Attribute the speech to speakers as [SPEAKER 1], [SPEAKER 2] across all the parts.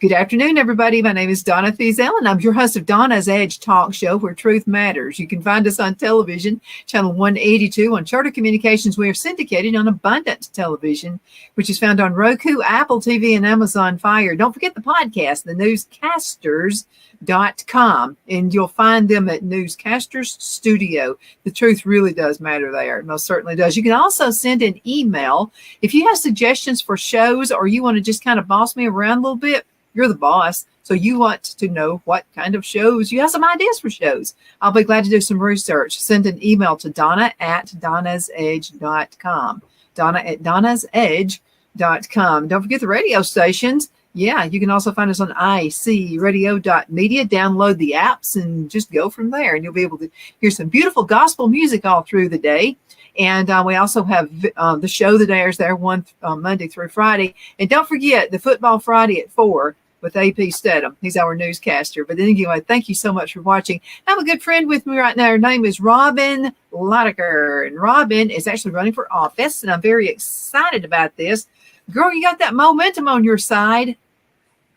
[SPEAKER 1] Good afternoon, everybody. My name is Donna Thiesel, and I'm your host of Donna's Edge Talk Show, where truth matters. You can find us on television, channel 182 on Charter Communications. We are syndicated on Abundant Television, which is found on Roku, Apple TV, and Amazon Fire. Don't forget the podcast, the newscasters.com, and you'll find them at Newscasters Studio. The truth really does matter there. It most certainly does. You can also send an email if you have suggestions for shows or you want to just kind of boss me around a little bit. You're the boss, so you want to know what kind of shows. You have some ideas for shows. I'll be glad to do some research. Send an email to donna@donnasedge.com. Donna@donnasedge.com. Don't forget the radio stations. Yeah, you can also find us on icradio.media. Download the apps and just go from there. And you'll be able to hear some beautiful gospel music all through the day. And we also have the show that airs there Monday through Friday. And don't forget the Football Friday at 4 with AP Stedham. He's our newscaster. But anyway, thank you so much for watching. I have a good friend with me right now. Her name is Robin Litaker. And Robin is actually running for office. And I'm very excited about this. Girl, you got that momentum on your side.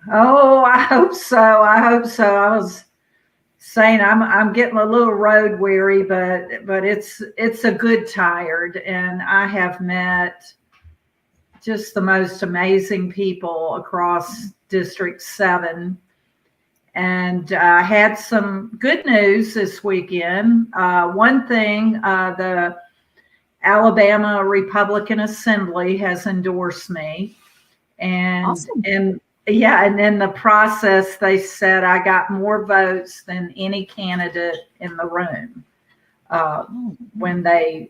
[SPEAKER 2] Oh, I hope so. I was saying I'm getting a little road weary, but it's a good tired, and I have met just the most amazing people across District 7, and I had some good news this weekend. One thing, the Alabama Republican Assembly has endorsed me, and
[SPEAKER 1] Awesome.
[SPEAKER 2] and in the process, they said I got more votes than any candidate in the room when they,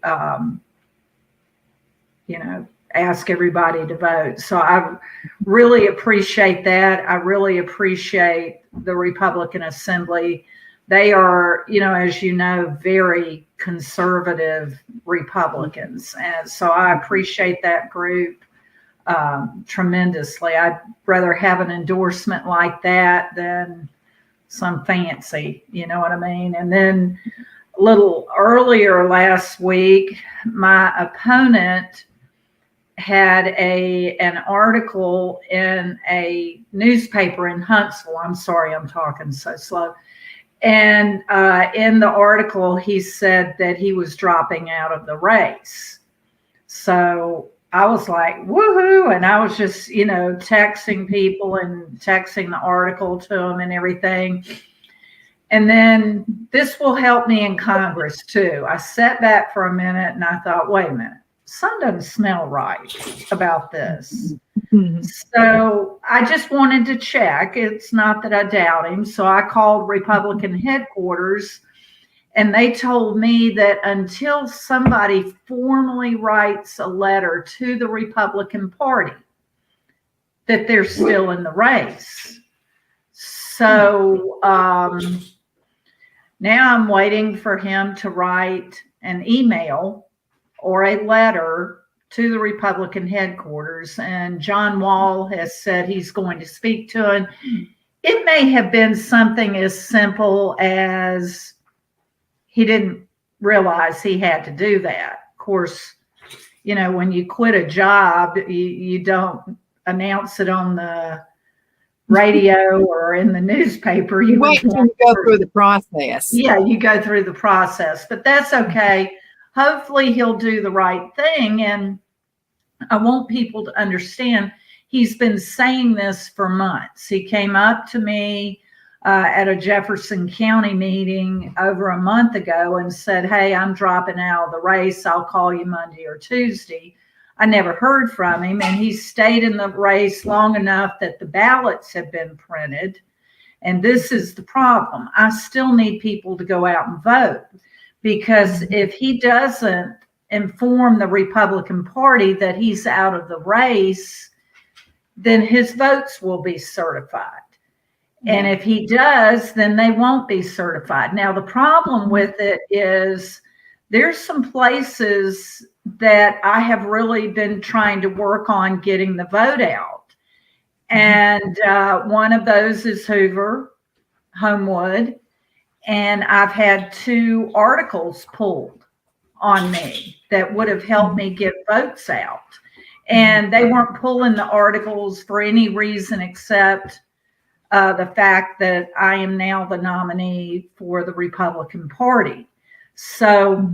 [SPEAKER 2] ask everybody to vote. So I really appreciate that. I really appreciate the Republican Assembly. They are, as you know, very conservative Republicans. And so I appreciate that group tremendously. I'd rather have an endorsement like that than some fancy, you know what I mean? And then a little earlier last week, my opponent had an article in a newspaper in Huntsville. I'm sorry, I'm talking so slow. And in the article, he said that he was dropping out of the race. So I was like, woohoo. And I was just, texting people and texting the article to them and everything. And then this will help me in Congress too. I sat back for a minute and I thought, wait a minute, something doesn't smell right about this. Mm-hmm. So I just wanted to check. It's not that I doubt him. So I called Republican headquarters, and they told me that until somebody formally writes a letter to the Republican Party, that they're still in the race. So now I'm waiting for him to write an email or a letter to the Republican headquarters. And John Wall has said he's going to speak to him. It may have been something as simple as he didn't realize he had to do that. Of course, when you quit a job, you don't announce it on the radio or in the newspaper. You
[SPEAKER 1] wait until you go through the process.
[SPEAKER 2] Yeah, you go through the process, but that's okay. Hopefully he'll do the right thing. And I want people to understand he's been saying this for months. He came up to me at a Jefferson County meeting over a month ago and said, hey, I'm dropping out of the race. I'll call you Monday or Tuesday. I never heard from him. And he stayed in the race long enough that the ballots have been printed. And this is the problem. I still need people to go out and vote. Because if he doesn't inform the Republican Party that he's out of the race, then his votes will be certified. And if he does, then they won't be certified. Now, the problem with it is there's some places that I have really been trying to work on getting the vote out. And one of those is Hoover, Homewood. And I've had 2 articles pulled on me that would have helped me get votes out. And they weren't pulling the articles for any reason except the fact that I am now the nominee for the Republican Party. So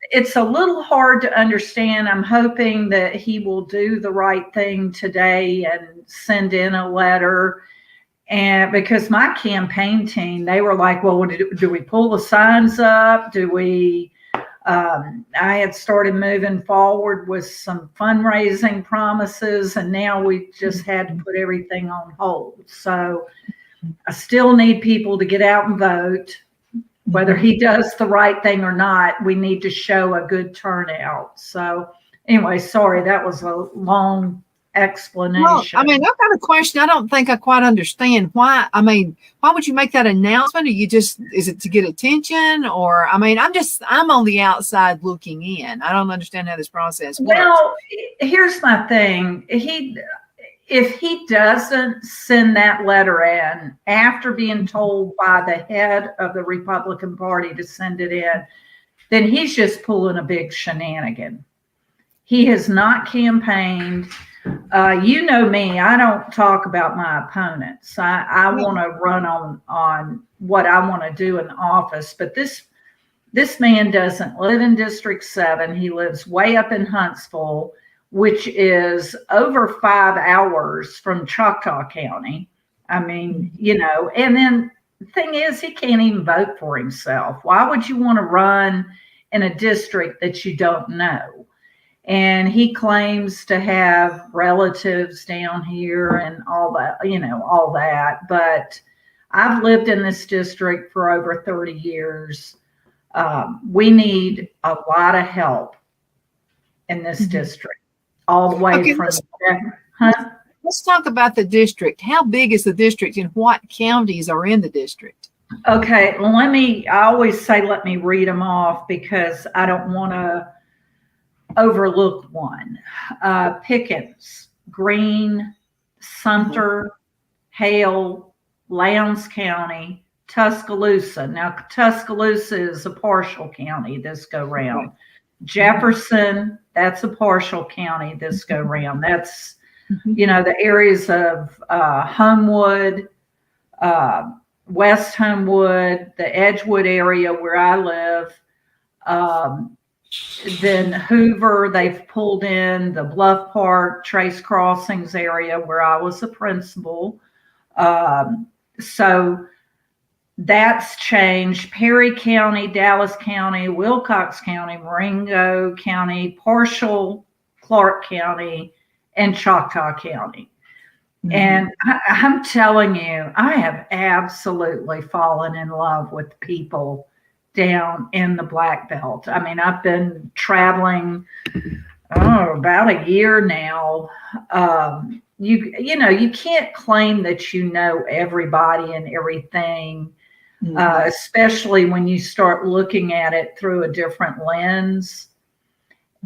[SPEAKER 2] it's a little hard to understand. I'm hoping that he will do the right thing today and send in a letter. And because my campaign team, they were like, well, do we pull the signs up? Do we, I had started moving forward with some fundraising promises, and now we just had to put everything on hold. So I still need people to get out and vote. Whether he does the right thing or not, we need to show a good turnout. So anyway, sorry, that was a long explanation.
[SPEAKER 1] Well, I mean, I've got a question. I don't think I quite understand why. I mean, why would you make that announcement? Are you just, is it to get attention? Or, I mean, I'm on the outside looking in. I don't understand how this process works.
[SPEAKER 2] Well, here's my thing. If he doesn't send that letter in after being told by the head of the Republican Party to send it in, then he's just pulling a big shenanigan. He has not campaigned. You know me, I don't talk about my opponents. I want to run on what I want to do in the office. But this man doesn't live in District 7. He lives way up in Huntsville, which is over 5 hours from Choctaw County. I mean, you know, and then the thing is, he can't even vote for himself. Why would you want to run in a district that you don't know? And he claims to have relatives down here and all that, you know, all that. But I've lived in this district for over 30 years. We need a lot of help in this district. All the way from
[SPEAKER 1] let's talk about the district. How big is the district and what counties are in the district?
[SPEAKER 2] Okay, I always say let me read them off because I don't want to overlook one. Pickens, Greene, Sumter, Hale, Lowndes County, Tuscaloosa. Now, Tuscaloosa is a partial county this go round. Jefferson, that's a partial county this go round. That's, you know, the areas of Homewood, West Homewood, the Edgewood area where I live. Then Hoover, they've pulled in the Bluff Park, Trace Crossings area where I was a principal. So that's changed. Perry County, Dallas County, Wilcox County, Marengo County, partial Clark County, and Choctaw County. And I'm telling you, I have absolutely fallen in love with people down in the Black Belt. I mean, I've been traveling about a year now. You know, you can't claim that you know everybody and everything. Especially when you start looking at it through a different lens.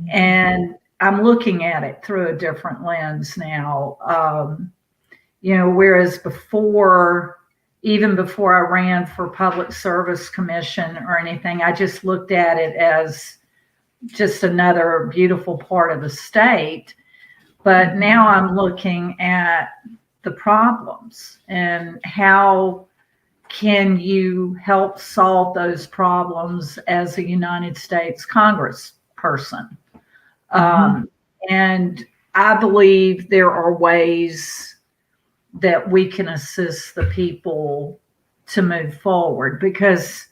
[SPEAKER 2] And I'm looking at it through a different lens now. You know, whereas before, even before I ran for Public Service Commission or anything, I just looked at it as just another beautiful part of the state. But now I'm looking at the problems and how can you help solve those problems as a United States Congressperson? And I believe there are ways that we can assist the people to move forward because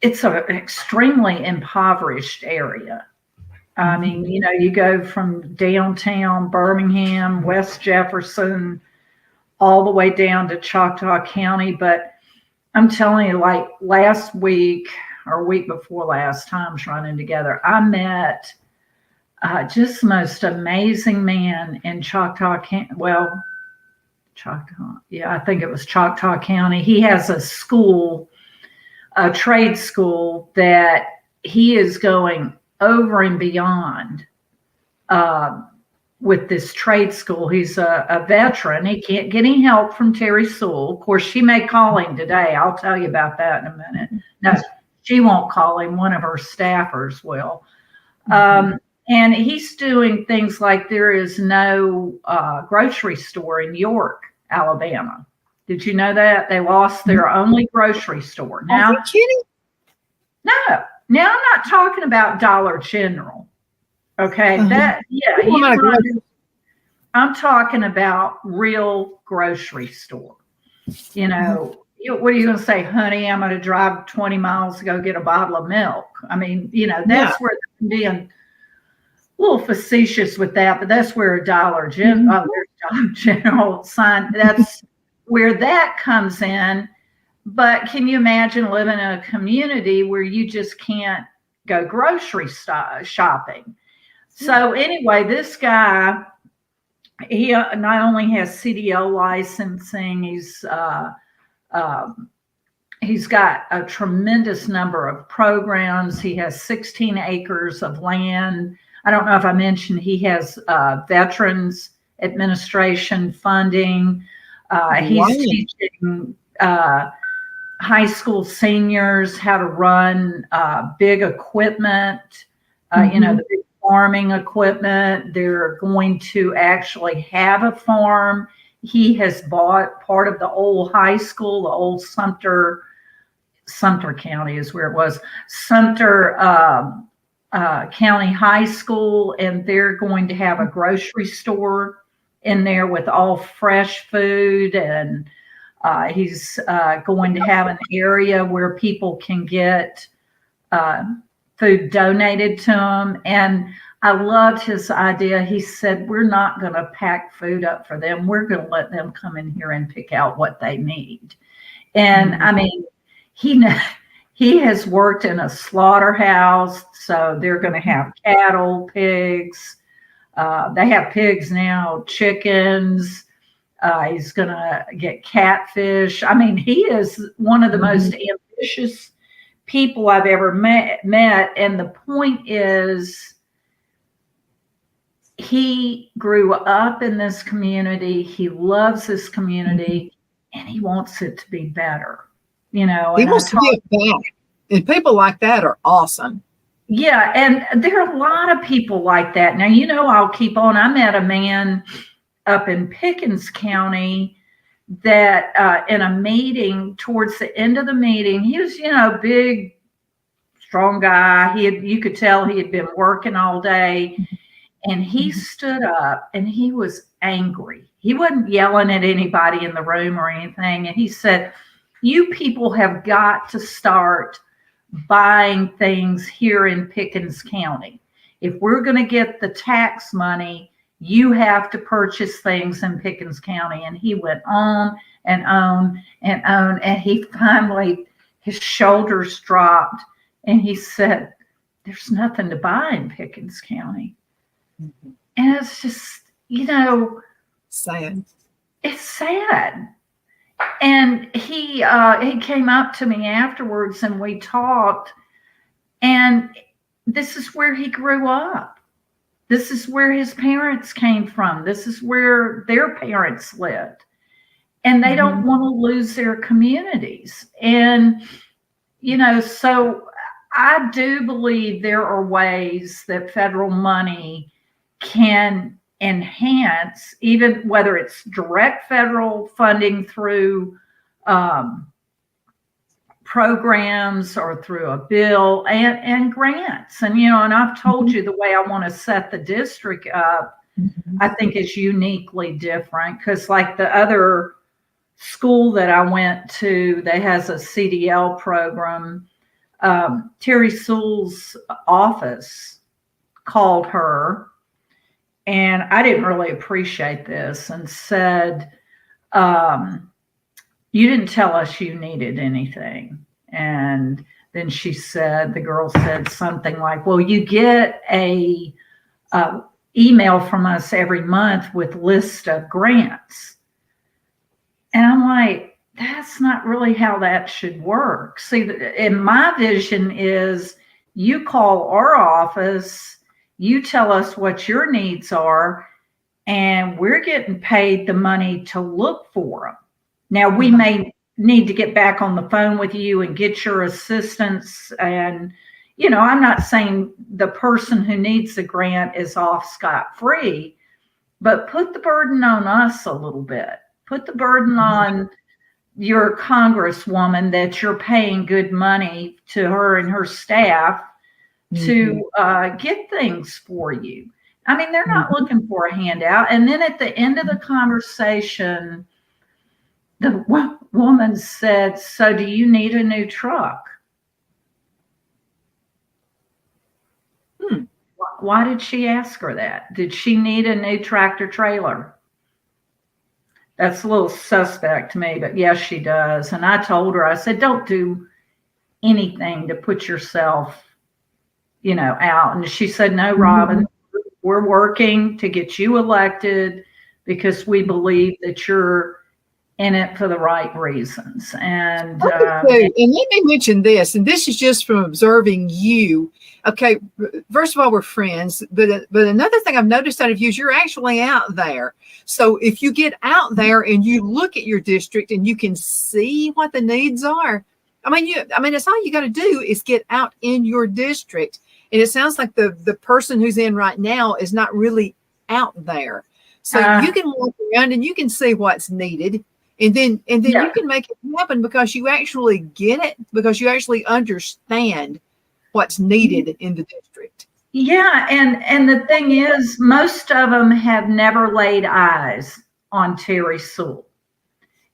[SPEAKER 2] it's an extremely impoverished area. I mean, you know, you go from downtown Birmingham, West Jefferson, all the way down to Choctaw County. But I'm telling you, like last week or week before last, time's running together, I met just the most amazing man in Choctaw County. Well, Choctaw, yeah, I think it was Choctaw County. He has a school, a trade school that he is going over and beyond with this trade school. He's a veteran. He can't get any help from Terry Sewell. Of course, she may call him today. I'll tell you about that in a minute. No, she won't call him. One of her staffers will. And he's doing things like there is no grocery store in York, Alabama. Did you know that? They lost their only grocery store.
[SPEAKER 1] Are
[SPEAKER 2] Now,
[SPEAKER 1] you kidding?
[SPEAKER 2] no, now I'm not talking about Dollar General. Okay,
[SPEAKER 1] Well, not a grocery-
[SPEAKER 2] I'm talking about real grocery store. You know, what are you going to say, honey? I'm going to drive 20 miles to go get a bottle of milk. I mean, that's where they're being a little facetious with that, but that's where there's Dollar General sign. That's where that comes in. But can you imagine living in a community where you just can't go grocery shopping? So anyway, this guy, he not only has CDL licensing, he's got a tremendous number of programs. He has 16 acres of land. I don't know if I mentioned he has Veterans Administration funding. He's teaching high school seniors how to run big equipment, the big farming equipment. They're going to actually have a farm. He has bought part of the old high school, the old Sumter County is where it was, Sumter County High School, and they're going to have a grocery store in there with all fresh food, and he's going to have an area where people can get food donated to them. And I loved his idea. He said, we're not going to pack food up for them. We're going to let them come in here and pick out what they need. And I mean, he has worked in a slaughterhouse, so they're going to have cattle, pigs. They have pigs now, chickens. He's going to get catfish. I mean, he is one of the most ambitious people I've ever met. And the point is, he grew up in this community. He loves this community, and he wants it to be better. He
[SPEAKER 1] wants to give back. And people like that are awesome.
[SPEAKER 2] Yeah, and there are a lot of people like that. Now, I'll keep on. I met a man up in Pickens County that in a meeting, towards the end of the meeting, he was, big, strong guy. You could tell he had been working all day, and he stood up and he was angry. He wasn't yelling at anybody in the room or anything. And he said, you people have got to start buying things here in Pickens County. If we're going to get the tax money, you have to purchase things in Pickens County. And he went on and on and on. And he finally, his shoulders dropped, and he said, there's nothing to buy in Pickens County. And it's just,
[SPEAKER 1] sad.
[SPEAKER 2] It's sad. And he came up to me afterwards, and we talked, and this is where he grew up. This is where his parents came from. This is where their parents lived. And they don't want to lose their communities. And, so I do believe there are ways that federal money can enhance, even whether it's direct federal funding through programs or through a bill, and grants. And, and I've told you the way I want to set the district up, I think is uniquely different, because like the other school that I went to that has a CDL program, Terry Sewell's office called her, and I didn't really appreciate this, and said, you didn't tell us you needed anything. And then the girl said something like, well, you get a email from us every month with list of grants. And I'm like, that's not really how that should work. See, in my vision is, you call our office, you tell us what your needs are, and we're getting paid the money to look for them. Now, we may need to get back on the phone with you and get your assistance. And, I'm not saying the person who needs the grant is off scot-free, but put the burden on us a little bit. Put the burden on your congresswoman that you're paying good money to her and her staff to get things for you. I mean, they're not looking for a handout. And then at the end of the conversation, the woman said, "So do you need a new truck?" Why did she ask her that? Did she need a new tractor trailer? That's a little suspect to me, but yes, she does. And I told her, I said, don't do anything to put yourself, out. And she said, no, Robin, we're working to get you elected because we believe that you're in it for the right reasons. And
[SPEAKER 1] let me mention this, and this is just from observing you. Okay, first of all, we're friends, but another thing I've noticed out of you is you're actually out there. So if you get out there and you look at your district and you can see what the needs are, that's all you got to do is get out in your district. And it sounds like the person who's in right now is not really out there. So you can walk around and you can see what's needed. And then you can make it happen because you actually get it, because you actually understand what's needed in the district.
[SPEAKER 2] Yeah, and the thing is, most of them have never laid eyes on Terry Sewell.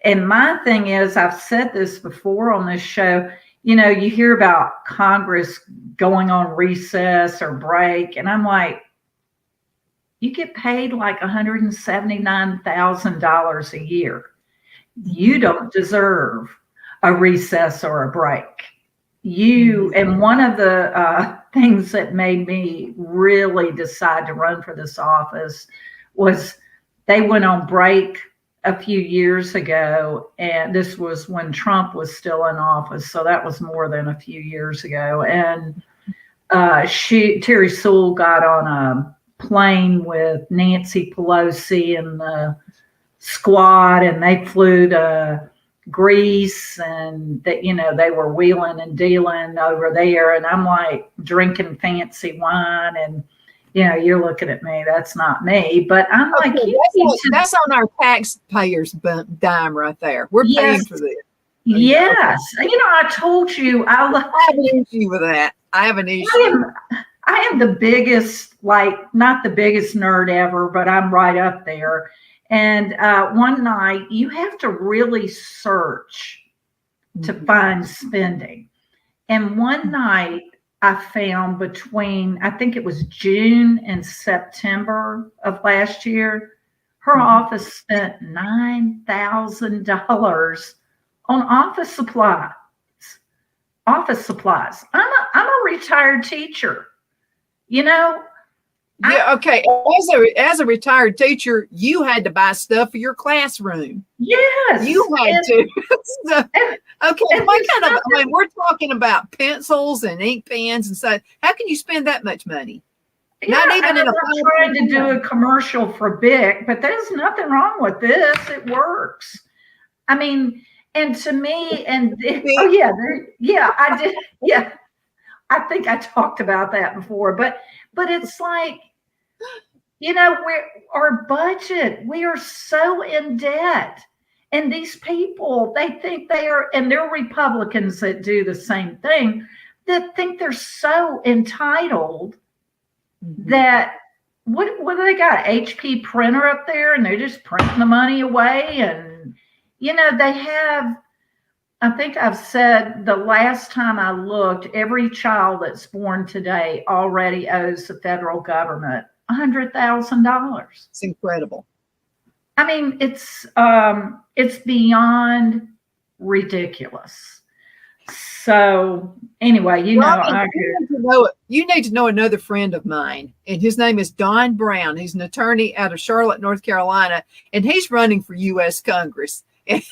[SPEAKER 2] And my thing is, I've said this before on this show, you hear about Congress going on recess or break, and I'm like, you get paid like $179,000 a year. You don't deserve a recess or a break. And one of the things that made me really decide to run for this office was they went on break a few years ago, and this was when Trump was still in office, so that was more than a few years ago. And Terry Sewell got on a plane with Nancy Pelosi and the squad, and they flew to Greece, and that they were wheeling and dealing over there, and I'm like drinking fancy wine, and you're looking at me, that's not me, but I'm like,
[SPEAKER 1] that's on our taxpayers dime right there. We're paying for this.
[SPEAKER 2] Yes. Okay. I told you I
[SPEAKER 1] have an issue with that. I have an issue.
[SPEAKER 2] I am the biggest, not the biggest nerd ever, but I'm right up there. And one night, you have to really search to find spending. And one night, I found between, I think it was June and September of last year, her office spent $9,000 on office supplies. Office supplies. I'm a retired teacher.
[SPEAKER 1] Yeah, okay. As a retired teacher, you had to buy stuff for your classroom.
[SPEAKER 2] Yes.
[SPEAKER 1] You had to. Okay, what kind of, we're talking about pencils and ink pens and stuff. How can you spend that much money? Not even in
[SPEAKER 2] I'm trying to do a commercial for Bic, but there's nothing wrong with this. It works. And to me, I did. Yeah. I think I talked about that before, but it's like, our budget, we are so in debt. And these people, they think they are, and they're Republicans that do the same thing, that think they're so entitled that what do they got? HP printer up there, and they're just printing the money away. And, they have, I think I've said the last time I looked, every child that's born today already owes the federal government $100,000.
[SPEAKER 1] It's incredible.
[SPEAKER 2] It's beyond ridiculous. So anyway, you
[SPEAKER 1] need to know another friend of mine, and his name is Don Brown. He's an attorney out of Charlotte, North Carolina, and he's running for U.S. Congress.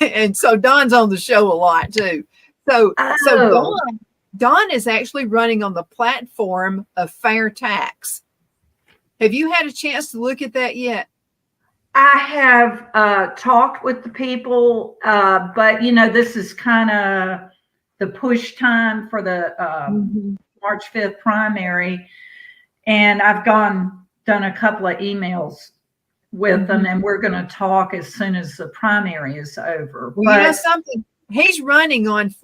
[SPEAKER 1] And so Don's on the show a lot too. So Don is actually running on the platform of fair tax. Have you had a chance to look at that yet?
[SPEAKER 2] I have talked with the people, but this is kind of the push time for the March 5th primary, and I've done a couple of emails with them, and we're going to talk as soon as the primary is over.
[SPEAKER 1] Well, you know something? He's running on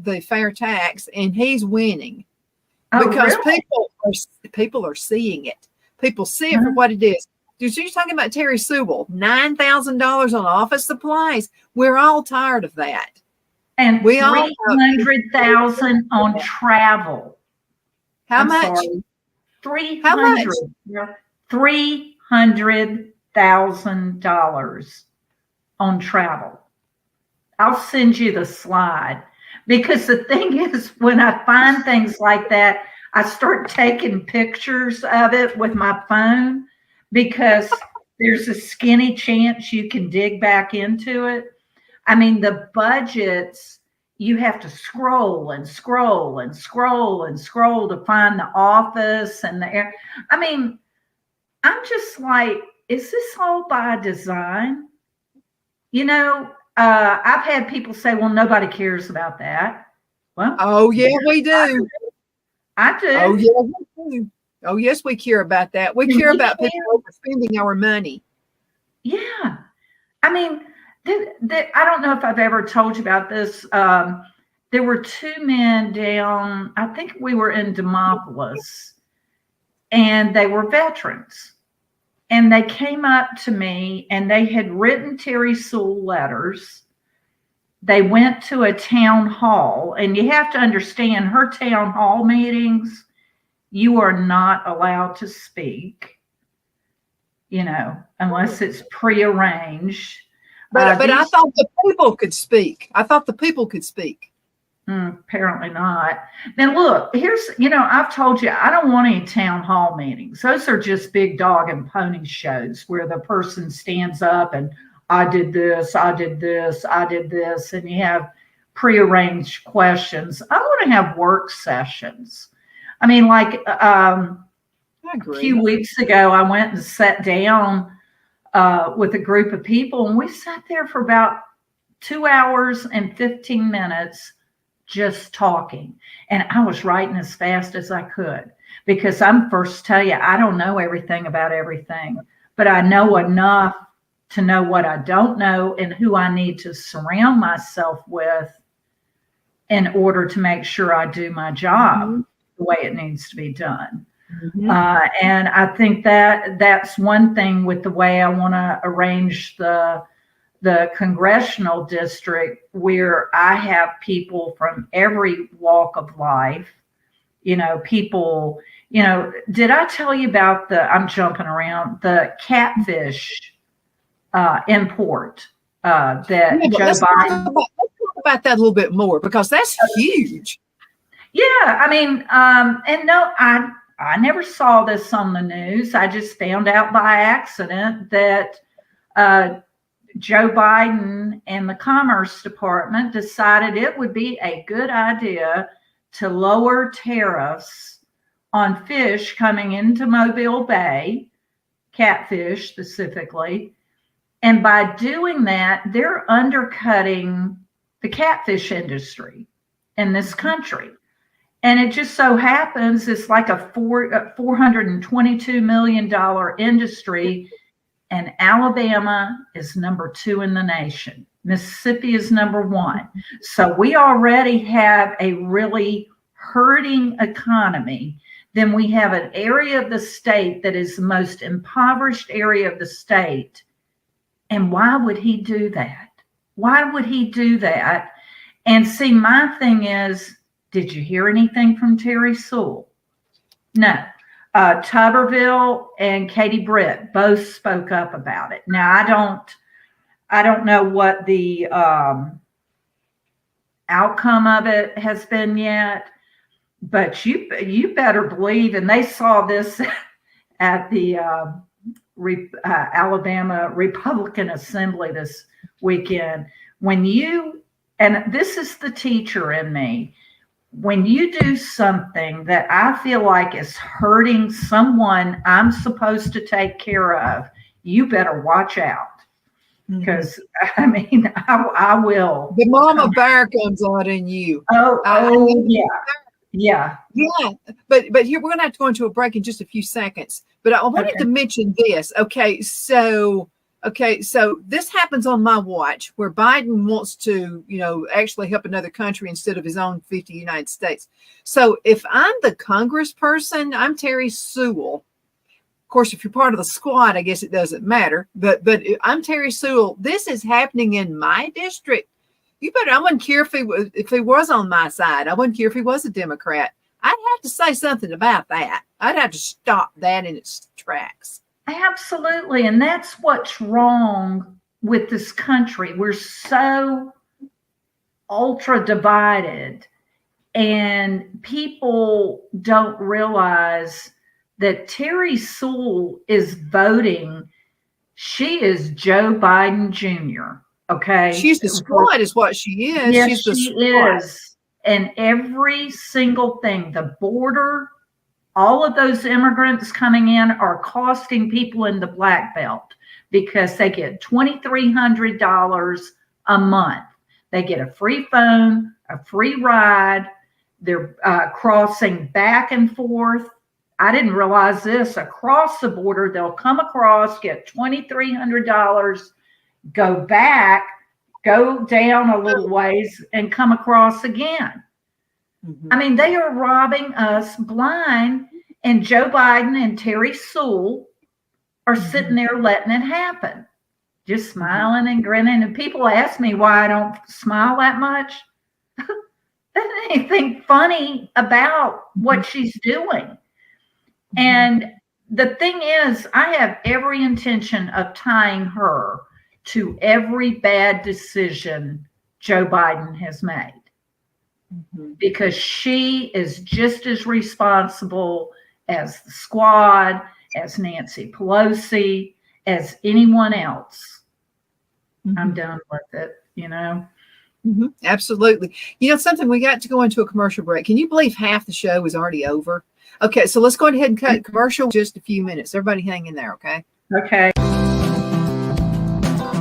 [SPEAKER 1] the fair tax, and he's winning because
[SPEAKER 2] really?
[SPEAKER 1] people are seeing it. People see it for what it is. You're talking about Terry Sewell, $9,000 on office supplies. We're all tired of that.
[SPEAKER 2] And we 300,000 on travel.
[SPEAKER 1] How much?
[SPEAKER 2] Sorry. 300. $300,000 on travel. I'll send you the slide, because the thing is, when I find things like that, I start taking pictures of it with my phone, because there's a skinny chance you can dig back into it. I mean, the budgets, you have to scroll and scroll and scroll and scroll to find the office and the air. I mean, I'm just like, is this all by design? You know, I've had people say, well, nobody cares about that. Well,
[SPEAKER 1] oh, yeah, we do.
[SPEAKER 2] I do.
[SPEAKER 1] Oh, yeah, we do. Oh, yes, we care about that. We care about people overspending our money.
[SPEAKER 2] Yeah. I mean, I don't know if I've ever told you about this. There were two men down, I think we were in Demopolis, and they were veterans. And they came up to me, and they had written Terry Sewell letters. They went to a town hall, and you have to understand, her town hall meetings, you are not allowed to speak, you know, unless it's prearranged.
[SPEAKER 1] But I thought the people could speak.
[SPEAKER 2] Apparently not. Now, look, here's, you know, I've told you, I don't want any town hall meetings. Those are just big dog and pony shows where the person stands up and I did this, I did this, I did this, and you have prearranged questions. I want to have work sessions. I mean, like a few weeks ago, I went and sat down with a group of people, and we sat there for about 2 hours and 15 minutes just talking. And I was writing as fast as I could, because I'm first to tell you, I don't know everything about everything, but I know enough to know what I don't know and who I need to surround myself with in order to make sure I do my job the way it needs to be done. And I think that that's one thing with the way I want to arrange the congressional district, where I have people from every walk of life, you know, people, you know, did I tell you about I'm jumping around, the catfish import that Joe Biden.
[SPEAKER 1] Let's talk about that a little bit more, because that's huge.
[SPEAKER 2] Yeah, I mean, and no, I never saw this on the news. I just found out by accident that Joe Biden and the Commerce Department decided it would be a good idea to lower tariffs on fish coming into Mobile Bay, catfish specifically. And by doing that, they're undercutting the catfish industry in this country. And it just so happens it's like a $422 million industry. And Alabama is number 2 in the nation. Mississippi is number 1. So we already have a really hurting economy. Then we have an area of the state that is the most impoverished area of the state. And why would he do that? Why would he do that? And see, my thing is, did you hear anything from Terry Sewell? No. Tuberville and Katie Britt both spoke up about it. Now, I don't know what the outcome of it has been yet, but you better believe, and they saw this at the Alabama Republican Assembly this weekend. And this is the teacher in me, when you do something that I feel like is hurting someone I'm supposed to take care of, you better watch out. Because I mean, I will.
[SPEAKER 1] The mama bear comes out in you.
[SPEAKER 2] Oh yeah. Yeah.
[SPEAKER 1] Yeah, but here we're going to have to go into a break in just a few seconds. But I wanted to mention this. So this happens on my watch, where Biden wants to, actually help another country instead of his own 50 United States. So if I'm the congressperson, I'm Terry Sewell. Of course, if you're part of the squad, I guess it doesn't matter. But I'm Terry Sewell. This is happening in my district. I wouldn't care if he was on my side. I wouldn't care if he was a Democrat. I'd have to say something about that. I'd have to stop that in its tracks.
[SPEAKER 2] Absolutely. And that's what's wrong with this country. We're so ultra divided, and people don't realize that Terry Sewell is voting. She is Joe Biden Jr. Okay.
[SPEAKER 1] She's the squad is what she is.
[SPEAKER 2] Yes,
[SPEAKER 1] she
[SPEAKER 2] is. And every single thing, the border, all of those immigrants coming in are costing people in the Black Belt because they get $2,300 a month. They get a free phone, a free ride. They're crossing back and forth. I didn't realize this. Across the border, they'll come across, get $2,300, go back, go down a little ways, and come across again. Mm-hmm. I mean, they are robbing us blind, and Joe Biden and Terry Sewell are sitting there letting it happen, just smiling and grinning. And people ask me why I don't smile that much. There's anything funny about what she's doing. And the thing is, I have every intention of tying her to every bad decision Joe Biden has made, because she is just as responsible as the squad, as Nancy Pelosi, as anyone else. I'm done with it,
[SPEAKER 1] Absolutely. Something, we got to go into a commercial break. Can you believe half the show is already over? Okay, so let's go ahead and cut commercial in just a few minutes. Everybody hang in there, okay?
[SPEAKER 2] Okay.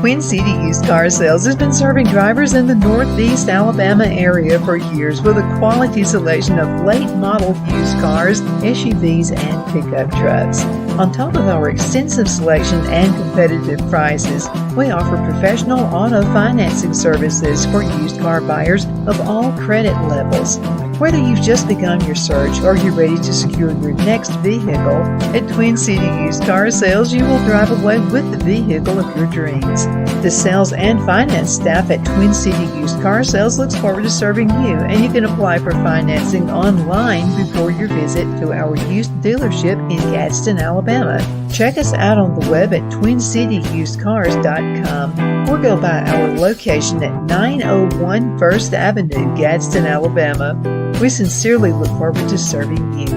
[SPEAKER 1] Twin City Used Car Sales has been serving drivers in the Northeast Alabama area for years with a quality selection of late model used cars, SUVs, and pickup trucks. On top of our extensive selection and competitive prices, we offer professional auto financing services for used car buyers of all credit levels. Whether you've just begun your search or you're ready to secure your next vehicle, at Twin City Used Car Sales, you will drive away with the vehicle of your dreams. The sales and finance staff at Twin City Used Car Sales looks forward to serving you, and you can apply for financing online before your visit to our used dealership in Gadsden, Alabama. Check us out on the web at twincityusedcars.com or go by our location at 901 First Avenue, Gadsden, Alabama. We sincerely look forward to serving you.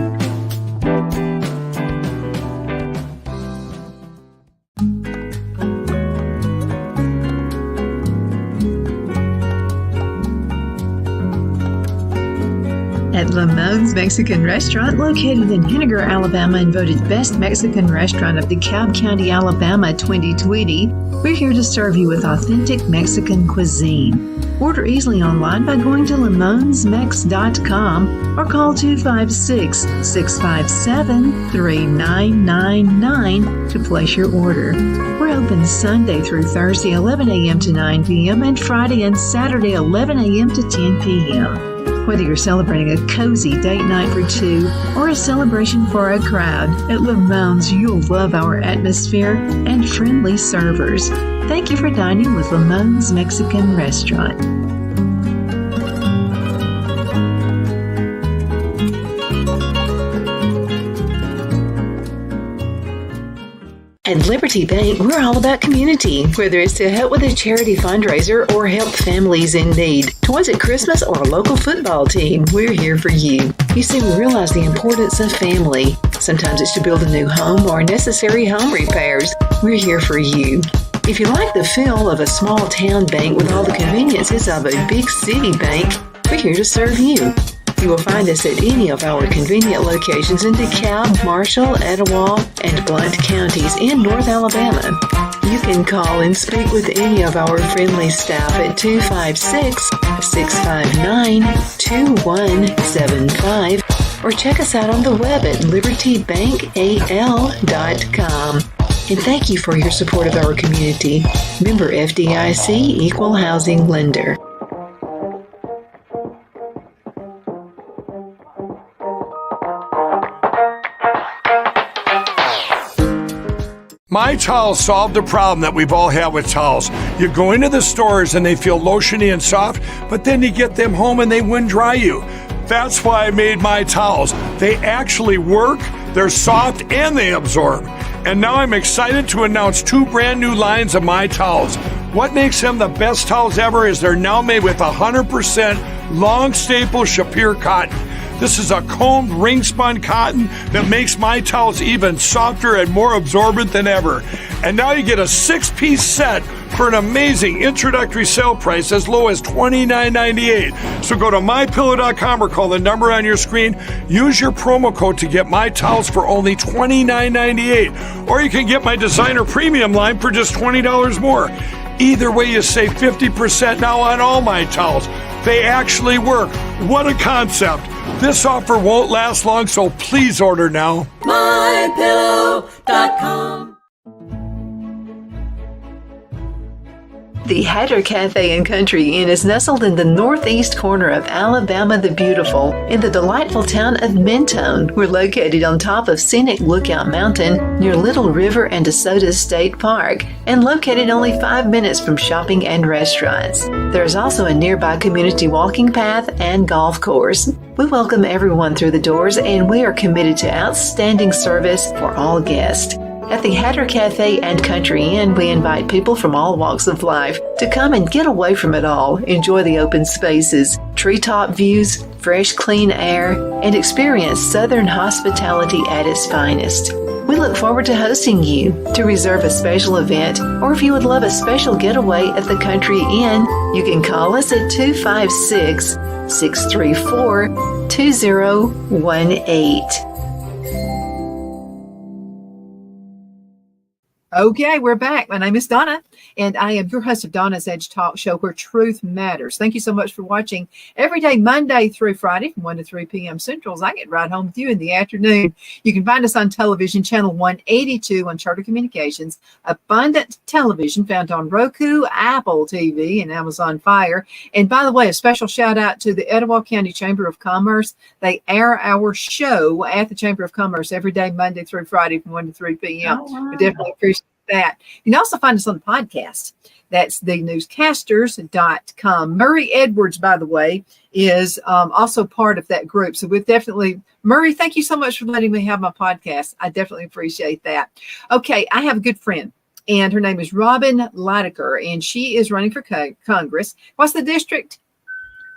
[SPEAKER 1] At Lamone's Mexican Restaurant, located in Henniger, Alabama, and voted Best Mexican Restaurant of DeKalb County, Alabama 2020, we're here to serve you with authentic Mexican cuisine. Order easily online by going to lamonsmex.com or call 256-657-3999 to place your order. We're open Sunday through Thursday, 11 a.m. to 9 p.m. and Friday and Saturday, 11 a.m. to 10 p.m. Whether you're celebrating a cozy date night for two or a celebration for a crowd, at Lamone's you'll love our atmosphere and friendly servers. Thank you for dining with Lamone's Mexican Restaurant. At Liberty Bank, we're all about community, whether it's to help with a charity fundraiser or help families in need. Toys at Christmas or a local football team, we're here for you. You see, we realize the importance of family. Sometimes it's to build a new home or necessary home repairs. We're here for you. If you like the feel of a small town bank with all the conveniences of a big city bank, we're here to serve you. You will find us at any of our convenient locations in DeKalb, Marshall, Etowah, and Blount counties in North Alabama. You can call and speak with any of our friendly staff at 256
[SPEAKER 3] 844-659-2175 or check us out on the web at libertybankal.com. And thank you for your support of our community. Member FDIC Equal Housing Lender.
[SPEAKER 4] My Towels solved the problem that we've all had with towels. You go into the stores and they feel lotiony and soft, but then you get them home and they wind dry you. That's why I made My Towels. They actually work, they're soft, and they absorb. And now I'm excited to announce 2 brand new lines of My Towels. What makes them the best towels ever is they're now made with 100% long staple Shapir cotton. This is a combed ring spun cotton that makes My Towels even softer and more absorbent than ever. And now you get a 6-piece set for an amazing introductory sale price as low as $29.98. So go to mypillow.com or call the number on your screen. Use your promo code to get My Towels for only $29.98. Or you can get my designer premium line for just $20 more. Either way, you save 50% now on all My Towels. They actually work. What a concept. This offer won't last long, so please order now.
[SPEAKER 5] MyPillow.com.
[SPEAKER 3] The Hatter Cafe and Country Inn is nestled in the northeast corner of Alabama the Beautiful in the delightful town of Mentone. We're located on top of scenic Lookout Mountain near Little River and DeSoto State Park and located only 5 minutes from shopping and restaurants. There is also a nearby community walking path and golf course. We welcome everyone through the doors and we are committed to outstanding service for all guests. At the Hatter Cafe and Country Inn, we invite people from all walks of life to come and get away from it all, enjoy the open spaces, treetop views, fresh, clean air, and experience Southern hospitality at its finest. We look forward to hosting you. To reserve a special event, or if you would love a special getaway at the Country Inn, you can call us at 256-634-2018.
[SPEAKER 1] Okay, we're back. My name is Donna, and I am your host of Donna's Edge Talk Show, where truth matters. Thank you so much for watching every day, Monday through Friday from 1 to 3 p.m. Central, as I get right home with you in the afternoon. You can find us on television, channel 182 on Charter Communications, Abundant Television, found on Roku, Apple TV, and Amazon Fire. And by the way, a special shout out to the Etowah County Chamber of Commerce. They air our show at the Chamber of Commerce every day, Monday through Friday from 1 to 3 p.m.
[SPEAKER 2] Oh, wow.
[SPEAKER 1] We definitely appreciate that. You can also find us on the podcast. That's thenewscasters.com. Murray Edwards, by the way, is also part of that group. So we've definitely, Murray, thank you so much for letting me have my podcast. I definitely appreciate that. Okay, I have a good friend, and her name is Robin Litaker, and she is running for Congress. What's the district?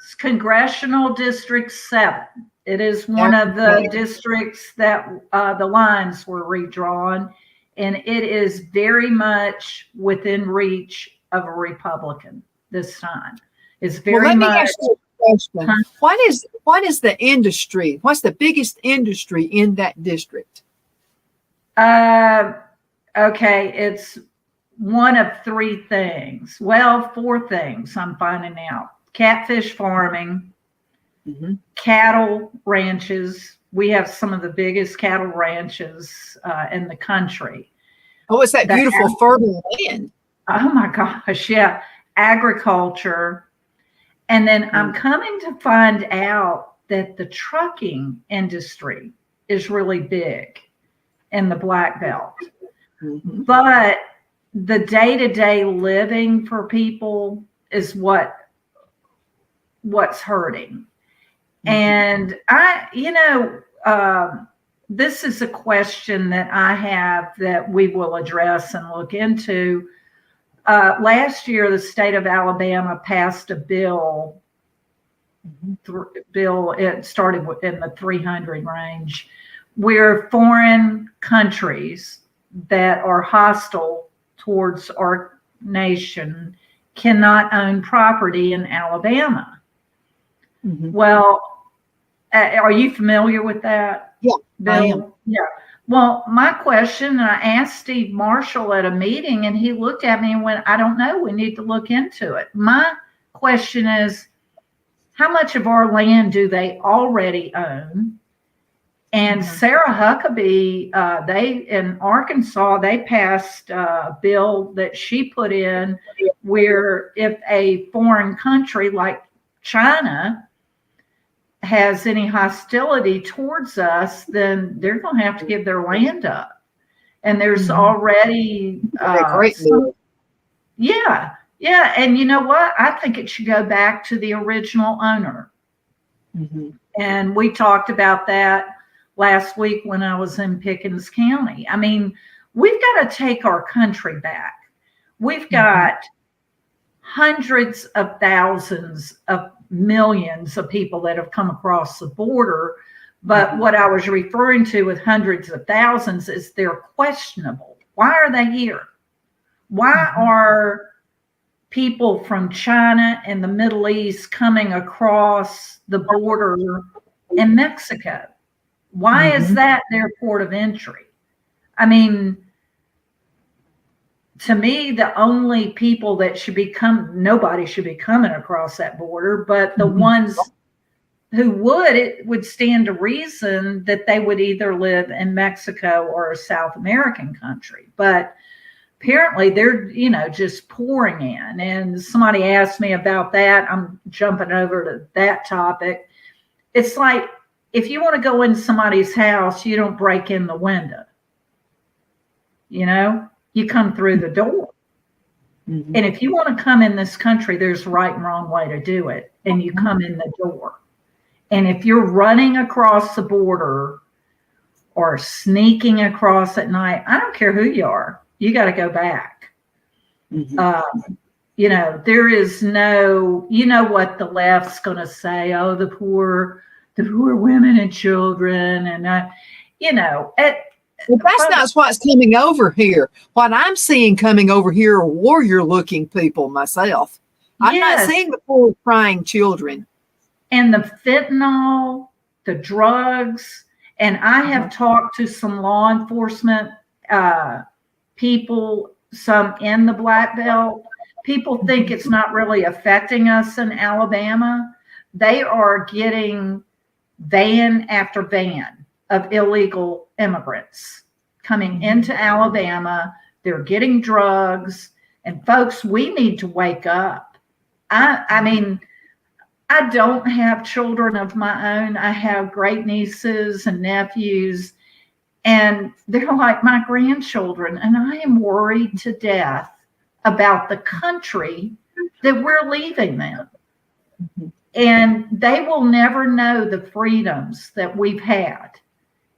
[SPEAKER 2] It's Congressional District 7. It is one of the districts that the lines were redrawn. And it is very much within reach of a Republican this time. It's very
[SPEAKER 1] let me
[SPEAKER 2] much.
[SPEAKER 1] ask you a question. What is the industry? What's the biggest industry in that district?
[SPEAKER 2] Okay, it's one of 3 things. Well, 4 things I'm finding out. Catfish farming, cattle ranches. We have some of the biggest cattle ranches in the country.
[SPEAKER 1] Oh, it's that beautiful fertile land.
[SPEAKER 2] Oh my gosh, yeah. Agriculture. And then I'm coming to find out that the trucking industry is really big in the Black Belt. But the day-to-day living for people is what's hurting. And this is a question that I have that we will address and look into. Last year, the state of Alabama passed a bill. It started in the 300 range, where foreign countries that are hostile towards our nation cannot own property in Alabama. Well, are you familiar with that?
[SPEAKER 1] Yeah,
[SPEAKER 2] Bill?
[SPEAKER 1] I am.
[SPEAKER 2] Yeah. Well, my question, and I asked Steve Marshall at a meeting, and he looked at me and went, I don't know. We need to look into it. My question is, how much of our land do they already own? And Sarah Huckabee, they in Arkansas, they passed a bill that she put in where if a foreign country like China has any hostility towards us, then they're going to have to give their land up. And there's already yeah. And you know what? I think it should go back to the original owner. And we talked about that last week when I was in Pickens County. I mean, we've got to take our country back. We've got hundreds of thousands of millions of people that have come across the border. But what I was referring to with hundreds of thousands is they're questionable. Why are they here? Why are people from China and the Middle East coming across the border in Mexico? Why is that their port of entry? I mean, to me, the only people that should be nobody should be coming across that border, but the ones who would, it would stand to reason that they would either live in Mexico or a South American country. But apparently they're, just pouring in. And somebody asked me about that. I'm jumping over to that topic. It's like, if you want to go in somebody's house, you don't break in the window. You come through the door. And if you want to come in this country, there's a right and wrong way to do it. And you come in the door. And if you're running across the border or sneaking across at night, I don't care who you are, you got to go back. There is no, what the left's going to say, oh, the poor women and children. And,
[SPEAKER 1] Well, that's not what's coming over here. What I'm seeing coming over here are warrior-looking people myself. I'm not seeing the poor crying children.
[SPEAKER 2] And the fentanyl, the drugs, and I have talked to some law enforcement people, some in the Black Belt. People think it's not really affecting us in Alabama. They are getting van after van of illegal immigrants coming into Alabama. They're getting drugs. And folks, we need to wake up. I mean, I don't have children of my own. I have great nieces and nephews, and they're like my grandchildren. And I am worried to death about the country that we're leaving them. And they will never know the freedoms that we've had.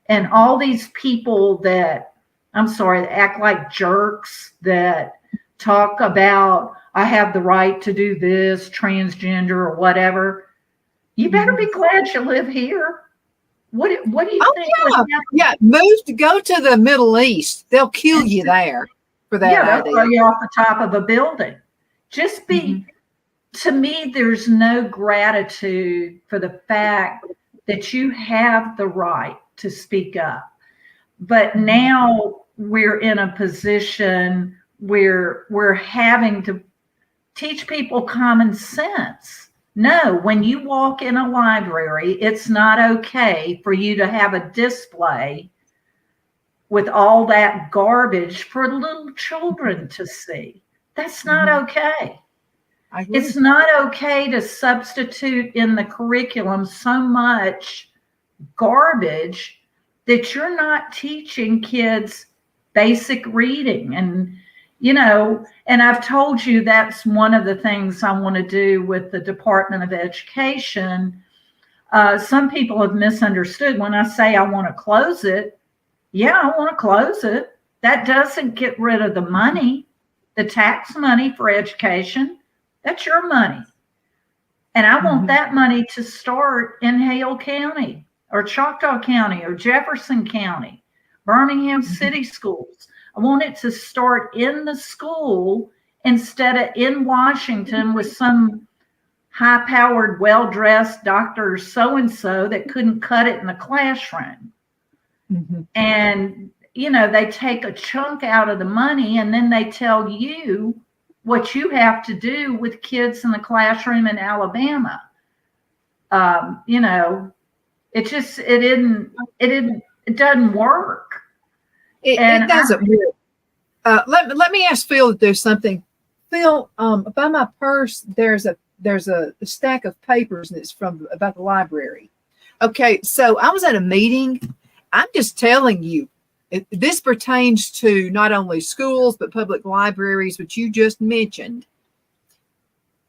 [SPEAKER 2] And all these people that act like jerks, that talk about, I have the right to do this, transgender or whatever. You better be glad you live here. What do you think?
[SPEAKER 1] Go to the Middle East. They'll kill you there for that.
[SPEAKER 2] Yeah, they'll throw you off the top of a building. Just be, to me, there's no gratitude for the fact that you have the right to speak up. But now we're in a position where we're having to teach people common sense. No, when you walk in a library, it's not okay for you to have a display with all that garbage for little children to see. That's not okay. It's not okay to substitute in the curriculum so much garbage that you're not teaching kids basic reading. And and I've told you that's one of the things I want to do with the Department of Education. Some people have misunderstood when I say I want to close it. Yeah, I want to close it. That doesn't get rid of the money, the tax money for education. That's your money. And I want that money to start in Hale County or Choctaw County or Jefferson County, Birmingham City Schools. I want it to start in the school instead of in Washington with some high-powered, well-dressed Dr. so-and-so that couldn't cut it in the classroom. And, they take a chunk out of the money and then they tell you what you have to do with kids in the classroom in Alabama. You know, it just it doesn't work.
[SPEAKER 1] It doesn't work. Let me ask Phil to do something. Phil, by my purse, there's a stack of papers, and it's about the library. Okay, so I was at a meeting. I'm just telling you, this pertains to not only schools but public libraries, which you just mentioned.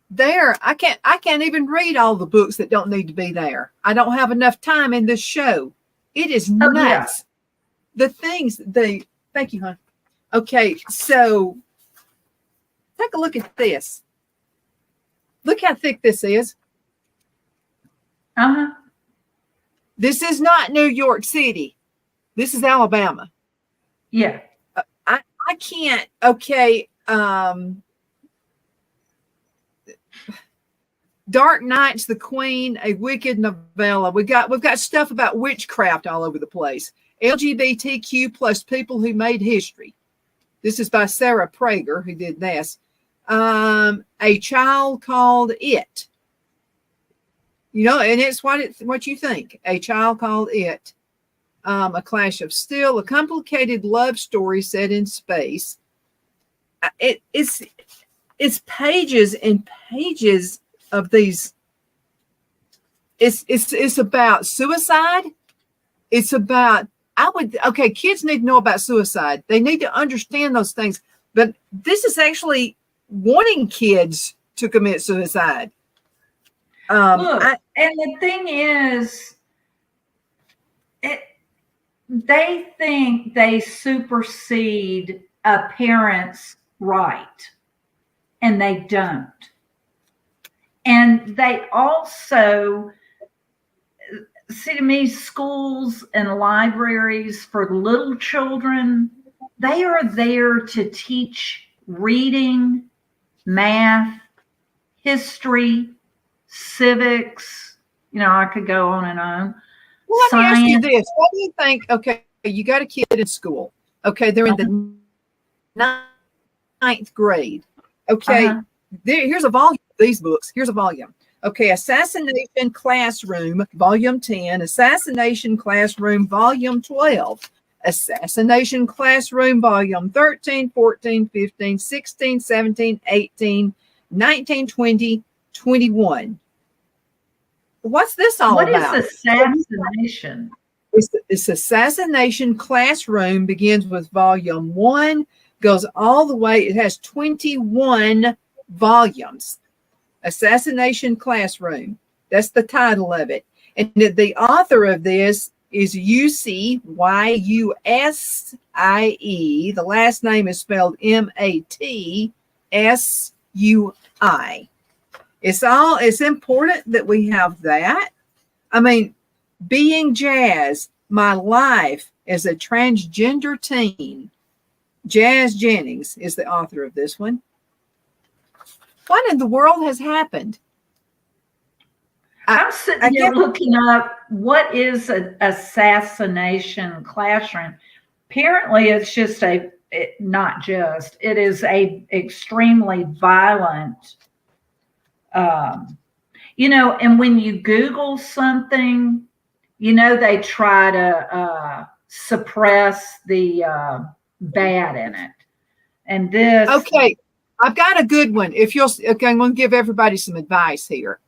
[SPEAKER 1] There, I can't even read all the books that don't need to be there. I don't have enough time in this show. It is nuts. Yeah. The things thank you, hon. Okay, so take a look at this. Look how thick this is.
[SPEAKER 2] Uh-huh.
[SPEAKER 1] This is not New York City. This is Alabama.
[SPEAKER 2] Yeah.
[SPEAKER 1] I can't. Okay. Dark Nights, The Queen, a wicked novella. We've got stuff about witchcraft all over the place. LGBTQ plus people who made history. This is by Sarah Prager, who did this. A Child Called It. You know, and it's what you think. A Child Called It. A Clash of Steel, a complicated love story set in space. It's pages and pages of these. It's about suicide. It's about kids need to know about suicide. They need to understand those things. But this is actually wanting kids to commit suicide.
[SPEAKER 2] Look, and the thing is, they think they supersede a parent's right, and they don't. And they also, see, to me, schools and libraries for little children, they are there to teach reading, math, history, civics. You know, I could go on and on.
[SPEAKER 1] Well, let me ask you this. What do you think? Okay, you got a kid in school. Okay, they're in the 9th grade. Okay, here's a volume of these books. Here's a volume. Okay, Assassination Classroom, Volume 10. Assassination Classroom, Volume 12. Assassination Classroom, Volume 13, 14, 15, 16, 17, 18, 19, 20, 21. What's this all about?
[SPEAKER 2] What is assassination?
[SPEAKER 1] It's Assassination Classroom, begins with Volume 1, goes all the way. It has 21 volumes. Assassination Classroom. That's the title of it. And the author of this is Yusie, Y-U-S-I-E. The last name is spelled M-A-T-S-U-I. It's important that we have that. I mean, Being Jazz, My Life as a Transgender Teen. Jazz Jennings is the author of this one. What in the world has happened?
[SPEAKER 2] I'm sitting here looking up what is an assassination classroom. Apparently, it's just it is a extremely violent. You know, and when you Google something, you know, they try to suppress the bad in it. And this.
[SPEAKER 1] Okay, I've got a good one. I'm going to give everybody some advice here.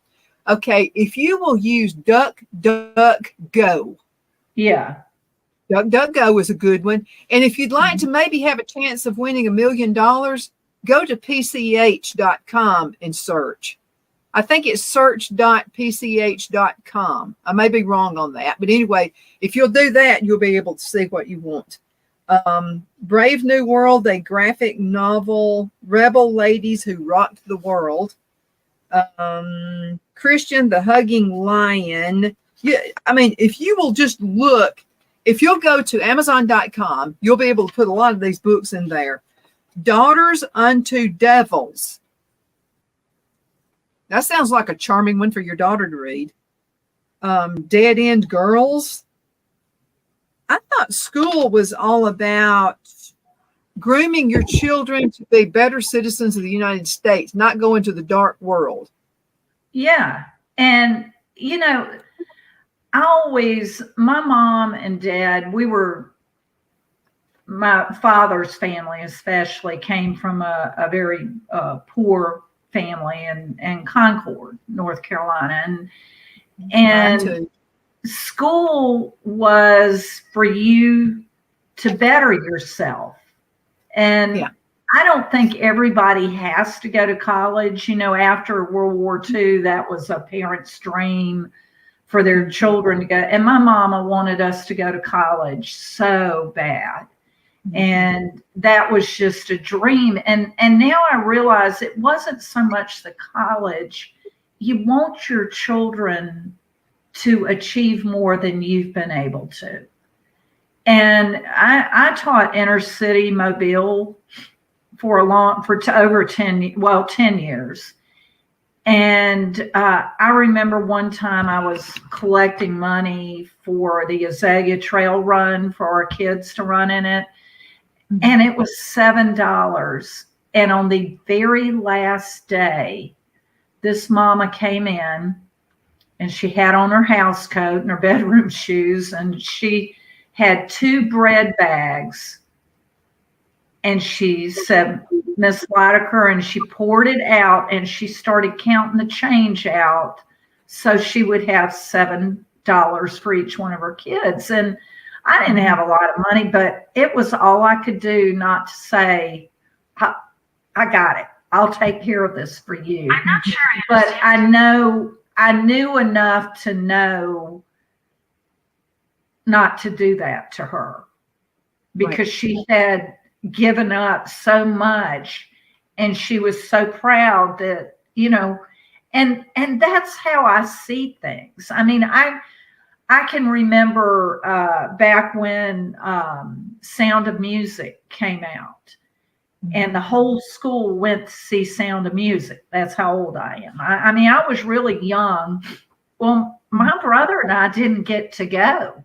[SPEAKER 1] Okay, if you will use DuckDuckGo.
[SPEAKER 2] Yeah.
[SPEAKER 1] DuckDuckGo is a good one. And if you'd like to maybe have a chance of winning $1 million, go to pch.com and search. I think it's search.pch.com. I may be wrong on that. But anyway, if you'll do that, you'll be able to see what you want. Brave New World, a graphic novel, Rebel Ladies Who Rocked the World. Christian the Hugging Lion. Yeah, I mean, if you will just look, if you'll go to Amazon.com, you'll be able to put a lot of these books in there. Daughters Unto Devils. That sounds like a charming one for your daughter to read. Dead End Girls. I thought school was all about grooming your children to be better citizens of the United States, not go into the dark world.
[SPEAKER 2] Yeah. And you know, my mom and dad, my father's family especially came from a very poor family in Concord, North Carolina. And school was for you to better yourself. And I don't think everybody has to go to college. After World War II, that was a parent's dream for their children to go. And my mama wanted us to go to college so bad. And that was just a dream. And now I realize it wasn't so much the college. You want your children to achieve more than you've been able to. And I taught inner city Mobile for over 10 years. And I remember one time I was collecting money for the Azalea Trail Run for our kids to run in it. And it was $7. And on the very last day, this mama came in and she had on her house coat and her bedroom shoes, and she had 2 bread bags. And she said, Miss Litaker, and she poured it out and she started counting the change out so she would have $7 for each one of her kids. And I didn't have a lot of money, but it was all I could do not to say, I got it. I'll take care of this for you.
[SPEAKER 5] I'm not sure.
[SPEAKER 2] But I knew enough to know not to do that to her, because she had given up so much and she was so proud that, and that's how I see things. I mean, I can remember back when Sound of Music came out, and the whole school went to see Sound of Music. That's how old I am. I mean, I was really young. Well, my brother and I didn't get to go.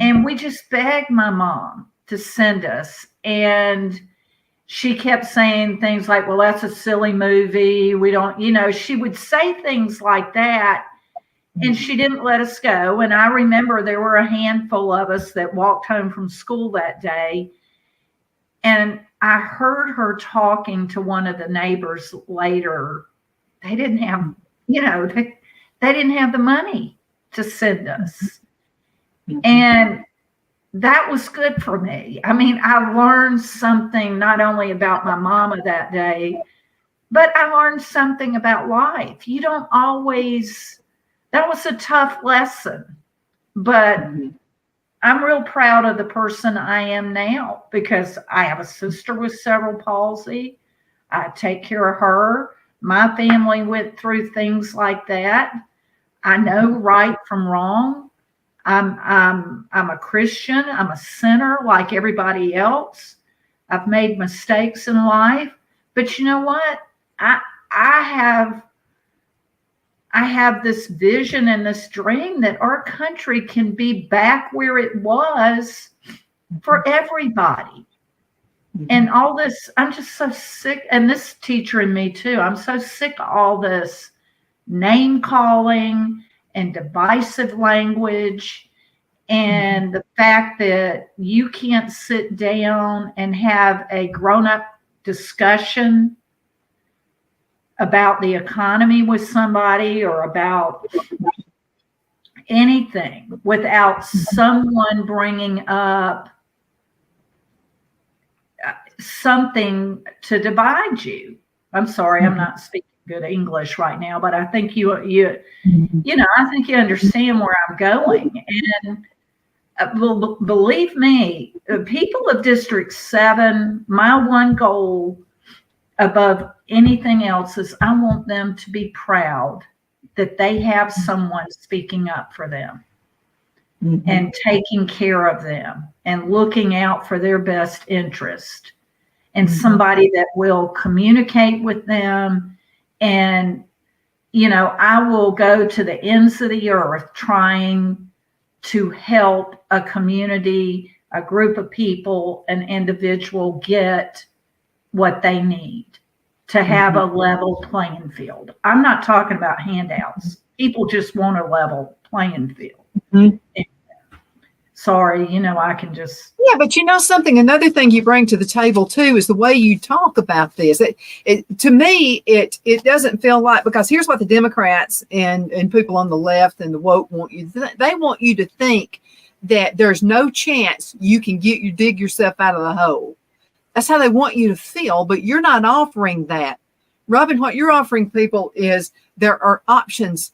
[SPEAKER 2] And we just begged my mom to send us. And she kept saying things like, well, that's a silly movie. We don't, she would say things like that. And she didn't let us go. And I remember there were a handful of us that walked home from school that day. And I heard her talking to one of the neighbors later. They didn't have, they didn't have the money to send us. And that was good for me. I mean, I learned something not only about my mama that day, but I learned something about life. You don't always... That was a tough lesson, but I'm real proud of the person I am now, because I have a sister with cerebral palsy. I take care of her. My family went through things like that. I know right from wrong. I'm a Christian. I'm a sinner like everybody else. I've made mistakes in life, but you know what? I have this vision and this dream that our country can be back where it was for everybody. And all this, I'm just so sick. And this teacher and me too, I'm so sick of all this name calling and divisive language, and the fact that you can't sit down and have a grown-up discussion about the economy with somebody or about anything without someone bringing up something to divide you. I'm sorry, I'm not speaking good English right now, but I think I think you understand where I'm going. And believe me, people of District 7, my one goal above anything else is I want them to be proud that they have someone speaking up for them and taking care of them and looking out for their best interest, and somebody that will communicate with them. And, I will go to the ends of the earth trying to help a community, a group of people, an individual get what they need to have a level playing field. I'm not talking about handouts. People just want a level playing field.
[SPEAKER 1] Mhm.
[SPEAKER 2] Sorry, I can just.
[SPEAKER 1] Yeah, but something, another thing you bring to the table too is the way you talk about this. To me, it doesn't feel like, because here's what the Democrats and people on the left and the woke want you to they want you to think that there's no chance you can dig yourself out of the hole. That's how they want you to feel, but you're not offering that. Robin, what you're offering people is there are options.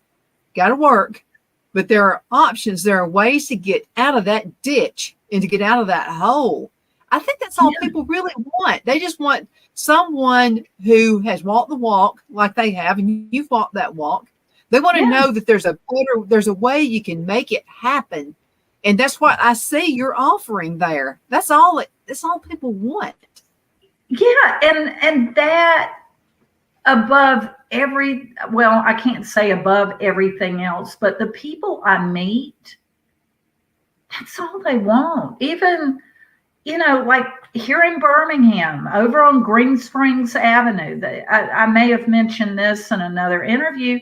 [SPEAKER 1] Got to work. But there are options. There are ways to get out of that ditch and to get out of that hole. I think that's all people really want. They just want someone who has walked the walk like they have, and you've walked that walk. They want to know that there's a way you can make it happen. And that's what I see you're offering there. That's all people want.
[SPEAKER 2] Yeah, and that above I can't say above everything else, but the people I meet, that's all they want. Even, like here in Birmingham, over on Green Springs Avenue, I may have mentioned this in another interview.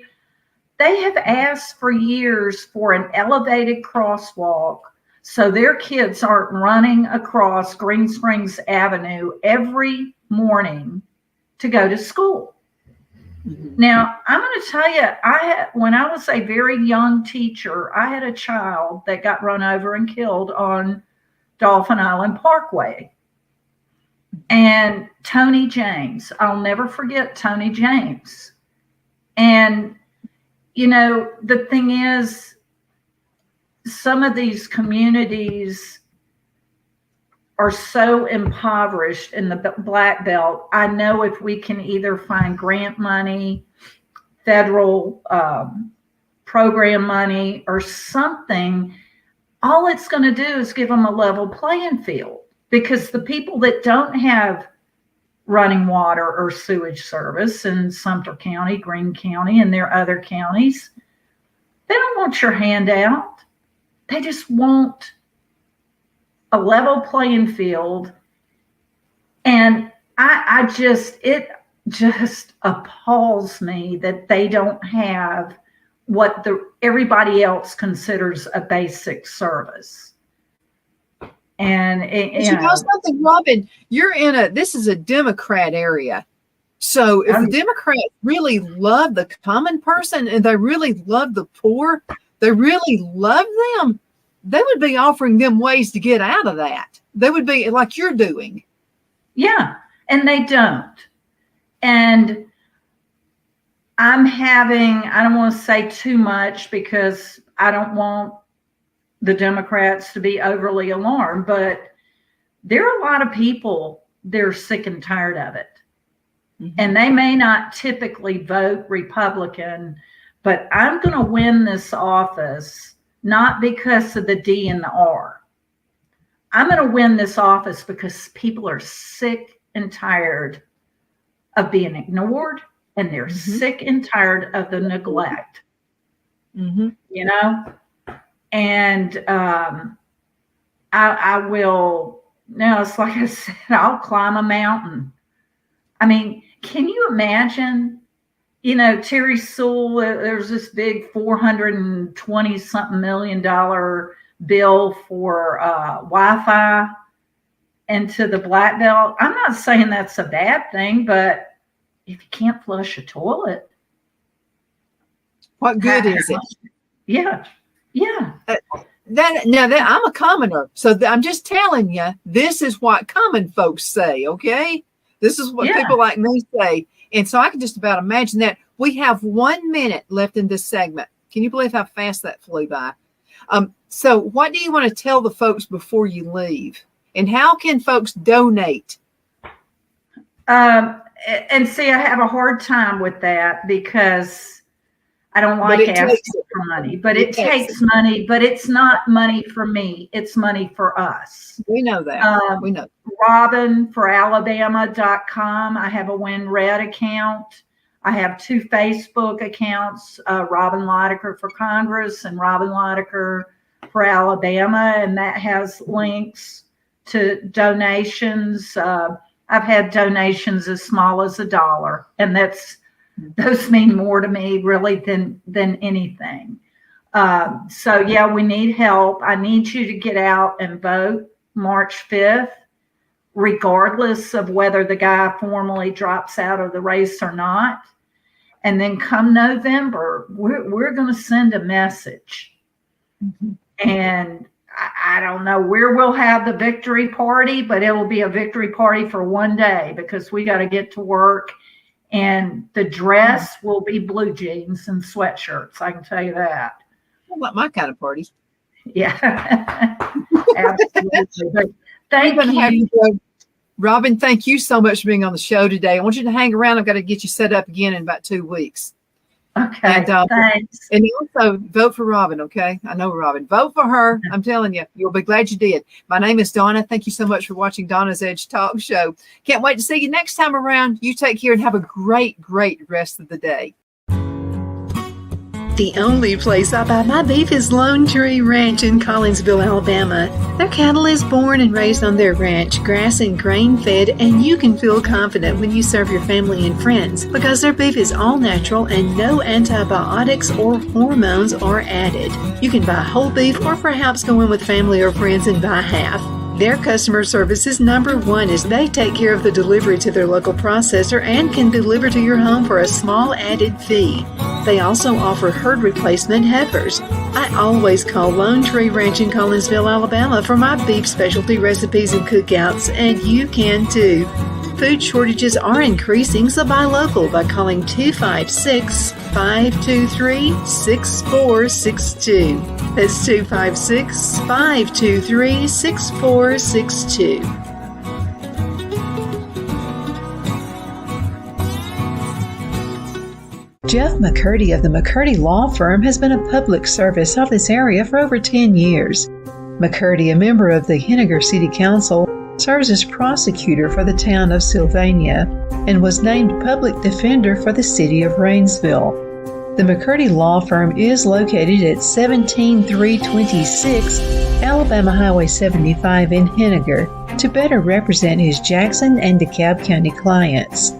[SPEAKER 2] They have asked for years for an elevated crosswalk so their kids aren't running across Green Springs Avenue every morning to go to school. Mm-hmm. Now, I'm going to tell you, when I was a very young teacher, I had a child that got run over and killed on Dolphin Island Parkway. And Tony James, I'll never forget Tony James. And, the thing is, some of these communities are so impoverished in the Black Belt. I know if we can either find grant money, federal program money, or something, all it's going to do is give them a level playing field, because the people that don't have running water or sewage service in Sumter County, Greene County, and their other counties, they don't want your handout. They just want a level playing field. And it just appalls me that they don't have what everybody else considers a basic service. And
[SPEAKER 1] something, Robin, this is a Democrat area. So if the Democrats really love the common person and they really love the poor, they really love them, they would be offering them ways to get out of that. They would be like you're doing.
[SPEAKER 2] Yeah, and they don't. And I don't want to say too much because I don't want the Democrats to be overly alarmed, but there are a lot of people that are sick and tired of it. Mm-hmm. And they may not typically vote Republican, but I'm going to win this office not because of the D and the R. I'm going to win this office because people are sick and tired of being ignored, and they're sick and tired of the neglect. Mm-hmm. And I will, it's like I said, I'll climb a mountain. I mean, can you imagine, Terry Sewell, there's this big $420-something million bill for Wi-Fi into the Black Belt. I'm not saying that's a bad thing, but if you can't flush a toilet,
[SPEAKER 1] what good is it?
[SPEAKER 2] Yeah. Yeah.
[SPEAKER 1] I'm a commoner, so I'm just telling you, this is what common folks say. Okay, this is what people like me say, and so I can just about imagine that. We have 1 minute left in this segment. Can you believe how fast that flew by? So, what do you want to tell the folks before you leave, and how can folks donate?
[SPEAKER 2] And see, I have a hard time with that because I don't like asking for money, but it takes money, but it's not money for me. It's money for us.
[SPEAKER 1] We know that. We know.
[SPEAKER 2] RobinForAlabama.com. I have a WinRed account. I have 2 Facebook accounts, Robin Litaker for Congress and Robin Litaker for Alabama. And that has links to donations. I've had donations as small as $1, and that's those mean more to me really than anything. So yeah, we need help. I need you to get out and vote March 5th, regardless of whether the guy formally drops out of the race or not. And then come November, we're going to send a message. Mm-hmm. And I don't know where we'll have the victory party, but it'll be a victory party for one day because we got to get to work. And the dress will be blue jeans and sweatshirts. I can tell you that.
[SPEAKER 1] Well, not my kind of party.
[SPEAKER 2] Yeah, absolutely. But thank you.
[SPEAKER 1] Robin, thank you so much for being on the show today. I want you to hang around. I've got to get you set up again in about 2 weeks.
[SPEAKER 2] Okay,
[SPEAKER 1] and,
[SPEAKER 2] thanks.
[SPEAKER 1] And also vote for Robin, okay? I know Robin. Vote for her. I'm telling you, you'll be glad you did. My name is Donna. Thank you so much for watching Donna's Edge Talk Show. Can't wait to see you next time around. You take care and have a great, great rest of the day.
[SPEAKER 3] The only place I buy my beef is Lone Tree Ranch in Collinsville, Alabama. Their cattle is born and raised on their ranch, grass and grain fed, and you can feel confident when you serve your family and friends because their beef is all natural and no antibiotics or hormones are added. You can buy whole beef or perhaps go in with family or friends and buy half. Their customer service is number one as they take care of the delivery to their local processor and can deliver to your home for a small added fee. They also offer herd replacement heifers. I always call Lone Tree Ranch in Collinsville, Alabama for my beef specialty recipes and cookouts, and you can too. Food shortages are increasing, so buy local by calling 256-523-6462. That's 256-523-6462. Jeff McCurdy of the McCurdy Law Firm has been a public service of this area for over 10 years. McCurdy, a member of the Henniger City Council, serves as prosecutor for the town of Sylvania and was named public defender for the city of Rainsville. The McCurdy Law Firm is located at 17326 Alabama Highway 75 in Henniger to better represent his Jackson and DeKalb County clients.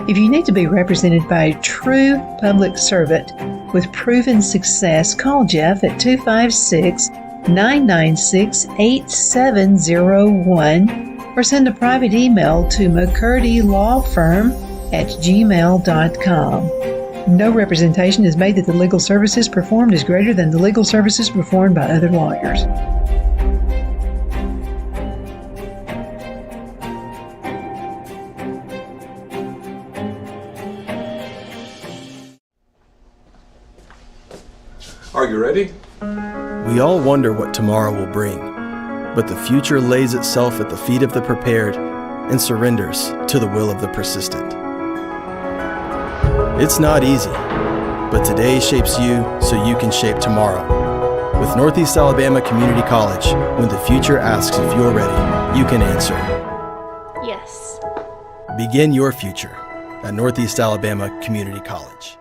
[SPEAKER 3] If you need to be represented by a true public servant with proven success, call Jeff at 256-996-8701 or send a private email to mccurdylawfirm@gmail.com. No representation is made that the legal services performed is greater than the legal services performed by other lawyers.
[SPEAKER 5] Are you ready?
[SPEAKER 6] We all wonder what tomorrow will bring, but the future lays itself at the feet of the prepared and surrenders to the will of the persistent. It's not easy, but today shapes you so you can shape tomorrow. With Northeast Alabama Community College, when the future asks if you're ready, you can answer
[SPEAKER 7] yes.
[SPEAKER 6] Begin your future at Northeast Alabama Community College.